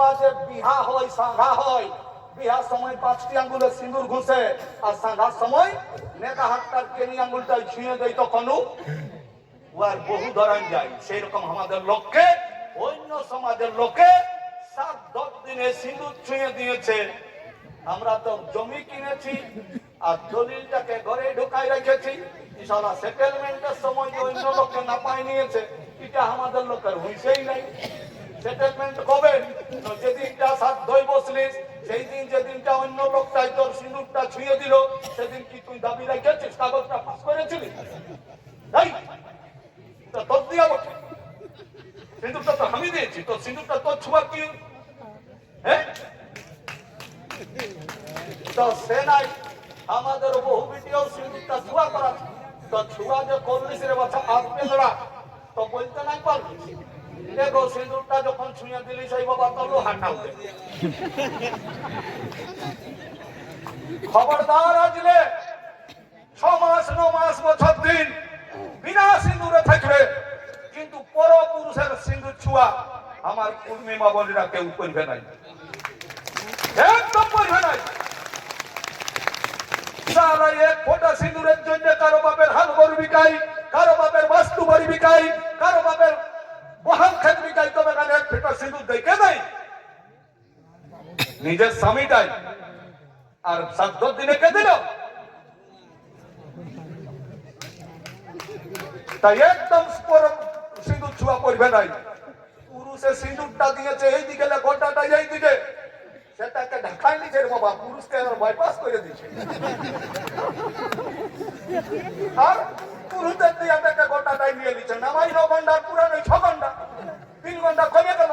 সমাজে বিহা হয়, সাঙ্গা হয়, বিহার সময় 5টি আঙ্গুলে সিঁদুর ঘুষে, আর সাঙ্গার সময় নেতা হাতটার কেনি আঙ্গুলটা ছুঁয়ে দেয়, তখন আর বহু ধরান যায়। সেই রকম আমাদের লোককে অন্য সমাজের লোকে 7-10 দিনে সিঁদুর ছুঁয়ে দিয়েছে। আমরা তো জমি কিনেছি আর দলিলটাকে ঘরে ঢুকাই রেখেছি, ইনশাআল্লাহ সেটেলমেন্টের সময় অন্য লোককে না পাই নিয়েছে, এটা আমাদের লোকের হইছেই নাই। সেটেলমেন্ট কবে? যেদিনটা সাধ্যই বসলিস, সেই দিন যেদিনটা অন্য লোকটাই তোর সিঁদুরটা ছুঁয়ে দিল, সেদিন কি তুই দাবি রেখেছিস, কাগজটা পাস করেছিলি? তাই তো তোর দিয়া বটে, সিঁদুরটা তো আমি দিয়েছি, তোর সিঁদুরটা তোর ছোঁয়া কি? হ্যাঁ, তো সে নাই আমাদের বহু ভিডিও সিঁদুরটা ছোঁয়া করা, তো ছোঁয়া যে করলিস রে বাচ্চা আসবে না, তো বলতে নাই পারবি। দেখো সিঁদুরটা যখন ছুঁয়ে দিলি সেই বাবা তলু হাঁটাউতে, খবরদার আসলে 6 মাস 9 মাস বছর দিন বিনা সিঁদুরে থাকবে, কিন্তু পরপুরুষের সিঁদুর ছোঁয়া আমার পূর্ণিমা বলিরা কেউ করবে নাই, একদম করবে নাই। সারা 1 ফোঁটা সিঁদুরের জন্য কারো বাপের হাল গরু বিকাই, কারো বাপের বাস্তু বাড়ি বিকাই, কারো বাপের বহাল খেত বিকাই, তবে এখানে 1 ফোঁটা সিঁদুর দেখে নাই নিজের স্বামীটাই, আর 7-10 দিনে কে দিল? তাই একদম সিঁদুর ছোঁয়া করবে নাই। পুরুষে সিঁদুরটা দিয়েছে এই দিকে, গোটাটা এই দিকে, সেটাকে ঢাকাই নিচে বাবা, পুরুষকে বাইপাস করে দিচ্ছে। আর পুরুষদের দিয়ে একটা গোটাটাই নিয়ে দিচ্ছে, নামাই 9 ঘন্টার পুরানো 6 ঘন্টা, 3 ঘন্টা কমে গেল।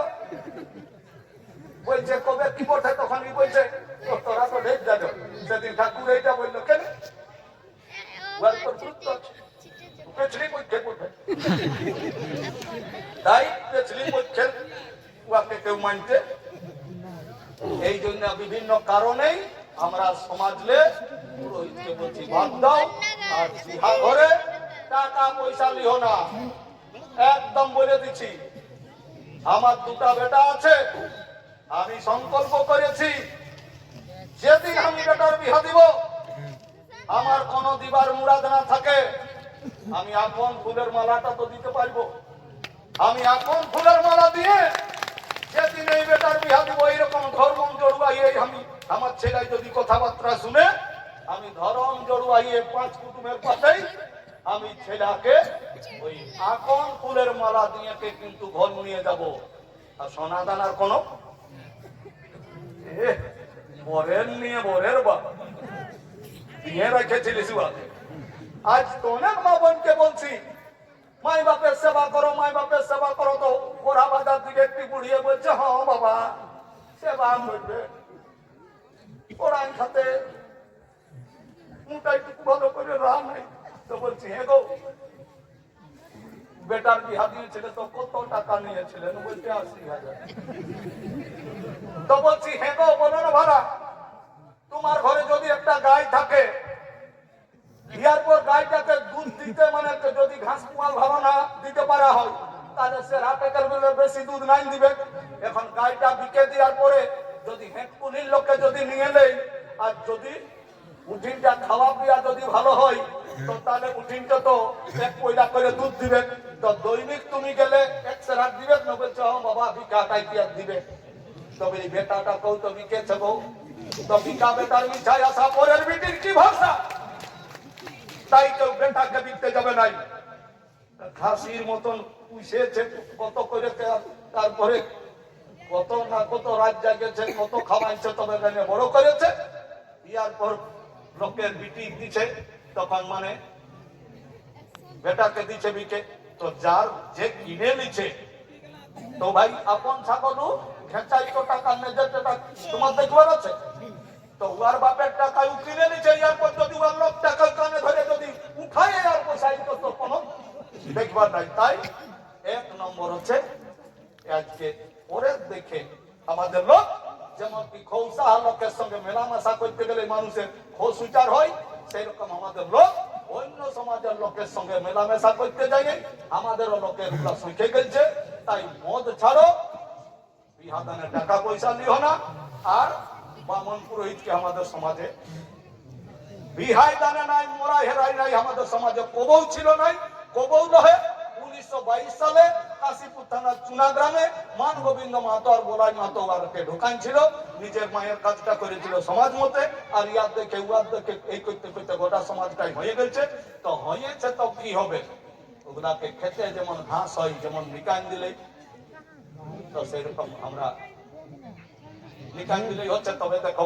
বলছে কবে কি পড়ছে, তখনই বলছে তোরা তো ঢেক যাবে। সেদিন ঠাকুর এইটা বললো, কেন পেছলি পক্ষে পড়বে, তাই পেছলি পক্ষের উহাকে কেউ মানতে। এই জন্য বিভিন্ন কারণেই আমরা সমাজে পুরোহিতকে বলছি বাদ দাও, আর বিহা ঘরে টাকা পয়সা লিও না, একদম বলে দিচ্ছি। আমার 2টা বেটা আছে, আমি সংকল্প করেছি যেদিন আমি বেটার বিহা দিব, আমার কোন দিবার মুরাদ না থাকে, আমি আপন ফুলের মালাটা তো দিতে পারবো। আমি আপন ফুলের মালা দিয়ে যেদিন এই বেটার বিহা দিব, এইরকম ধর্ম জড়ুয়াইয়ে আমি, আমার ছেলে যদি কথাবার্তা শুনে, আমি ধর্ম জড়ুয়াইয়ে 5 কুটুমের পাশেই আমি ছেলেকে ওই আপন ফুলের মালা দিয়ে কিন্তু ঘর নিয়ে যাব। আর সোনা দানার কোন বরের নিয়ে বরের বাপ দিয়ে রেখেছিলিস। আজ তো অনেক মা বোনকে বলছি মাই বাপের সেবা করো, মাই বাপের সেবা করো, তো ওরা বাজার দিকে একটু বুড়িয়ে বলছে হ্যাঁ বাবা সেবা করবে, ওরা খাতে মুটাই টুকু ভালো করে রাম নাই। তো বলছি হ্যাঁ গো, বেটার বিহা দিয়েছিল তো কত টাকা নিয়েছিলেন? বলছে 80,000। তো বলছি হ্যাঁ গো, বলো না ভাড়া, তোমার ঘরে যদি একটা গাই থাকে, বিয়ার পর গাইটাকে দুধ দিতে, মানে যদি ঘাস পুয়াল ভালো না দিতে পারা হয়, তাহলে সে রাতের বেলা বেশি দুধ নাই দিবে। এখন গাইটা বিকে দেওয়ার পরে যদি হেঁটকুনির লোককে যদি নিয়ে নেই, আর যদি উঠিনটা খাওয়া পিয়া যদি ভালো হয়, তো তাহলে উঠিনটা তো 1 পয়লা করে দুধ দিবে। তো দৈনিক তুমি গেলে 100 রাত দিবে না? বলছে ও বাবা ভিকা টাইপিয়া দিবে। তবে এই বেটাটা কৌ তো বিকেছে বউ, তো ভিকা বেটার মিঠাই আসা পরের বিটির কি ভাষা, তাই কেউ বেটাকে বিকতে যাবে নাই। খাসির মতন পুষেছে কত করে, তারপরে কত না কত রাত জাগেছে, কত খাওয়াইছে, তবে বড় করেছে। ইয়ার পর লোকের বিটি দিছে, তখন মানে বেটাকে দিছে বিকে। তো যার যে কিনে নিছে, তো ভাই আপন ছাগল খেঁচাই তো টাকা নিজের টাকা তোমার দেখবার আছে, তো উহার বাপের টাকা কিনে নিছে। ইয়ার পর যদি উহার লোক টাকা কানে ধরে যদি উঠায় আর পয়সা তো কোনো দেখবার নাই। তাই 1 নম্বর হচ্ছে আজকে পরে দেখে আমাদের লোক, যেমন কি খৌসা লোকের সঙ্গে মেলামেশা করতে গেলে মানুষের খোঁজ উচার হয়, সেই রকম আমাদের লোক অন্য সমাজের লোকের সঙ্গে মেলামেশা করতে যাই, আমাদেরও লোকের শিখে গেছে। তাই মদ ছাড়ো, বিহা দানে টাকা পয়সা লিও না। আর বামন পুরোহিতকে আমাদের সমাজে বিহাই দানে নাই, মোরা হেরাই নাই, আমাদের সমাজে কবৌ ছিল নাই। কবৌ নহে 1922 সালে কাশীপুর থানার চুনা গ্রামে মান গোবিন্দ মাহাতো আর বোলাই মাহাতো আরকে ঢোকান ছিল। নিজের মায়ের কাজটা করেছিল সমাজ মতে, আর ইয়ার দেখে উয়ার দেখে এই করতে করতে গোটা সমাজটাই হয়ে গেছে। তো হয়েছে তো কি হবে, ওগুলাকে খেতে যেমন ঘাস হয়, যেমন নিকান দিলে, তো সেরকম আমরা নিকান দিলেই হচ্ছে। তবে দেখো